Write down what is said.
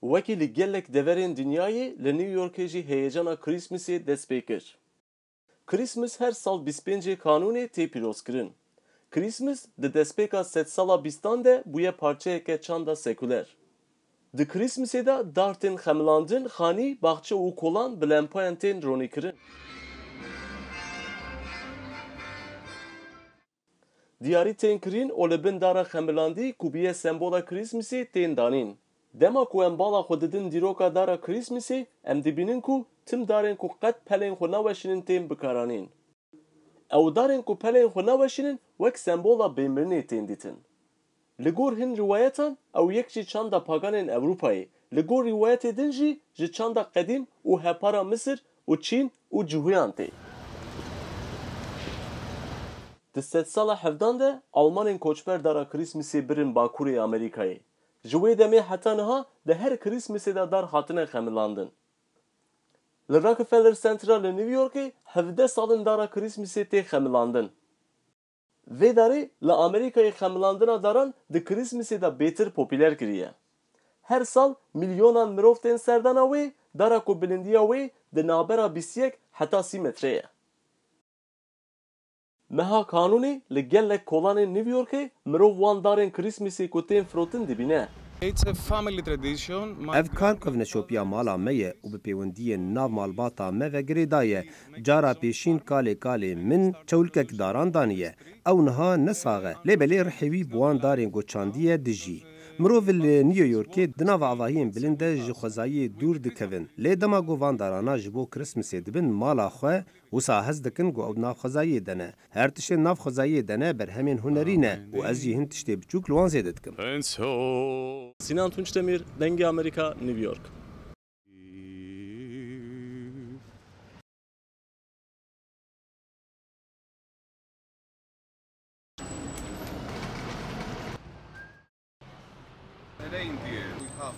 Wekî li gelek deverên Dinyayê li New Yorkê jî heyecana Krîsmesê dest pê kir. Krîsmes her sal 25 Kanûnê tê pîrozkirin. Krîsmes di destpêka sedsala bîstan de bûye parçeyeke çanda sekûler. Di Krîsmesê de dar tên xemilandin, xanî, baxçe û kolan bi lempayan tên ronîkirin. Diyarî tên kirîn û li bin dara xemilandî ku bûye sembola Krîsmesê tên danîn. Dema ku em bala xwe didin dîroka dara Krîsmesê, em dibînin ku tim darên ku qet pelên xwe naweşînin tên bikaranîn. Ew darên ku pelên xwe naweşînin wek sembola bêmirinê tên dîtin. Li gor hin rîwayetan ew yek jî çanda paganên Ewropayê, li gor rîwayetê din jî ji çanda qedîm û hepara Misir û Çîn û cihûyan tê. Di sedsala hevdan de Almanên koçber dara Krîsmesê birin Bakurê Amerîkayê. Ji wê demê heta niha di her Krîsmesê de dar hatine xemilandin. Li Rockefeller Central li New Yorkê 17 salin dara Krîsmesê tê xemilandin. Vê darê li Amerîkayê xemilandina daran di Krîsmesê de bêtir popüler kiriye. Her sal milyonan mirov tên serdana wê, dara ku bilindiya wê di navbera 21 heta 30 metre ye. Meha Kanûnê li gelek kolanên New Yorkê mirov wan darên Krîsmesê ku tên firotin dibîne. It's a family tradition. Ev karkevne şopiya mala me ye û bi pêwendiyên nav malbata me ve girêda ye. Cara pêşîn kalê min çewlikek daran daniye. Ew niha nesaxe. Lêbelê rihêwî bi wan darên goçandiye dijî. Mirov li New Yorkê di nava avahiyên bilind de ji xwezayî dûr dikevin. Lê dema ku van darana ji bo Krîsmesê dibin mala xwe, wisa hez dikin ku ew navxwezayî de ne. Her tiştê navxwezayî de ne berhemên hunerî ne û ez jî hin tiştê biçûk li wan zêde dikim. Sinan Tunçdemir, Dengê Amerika, New York. Reindeer we have.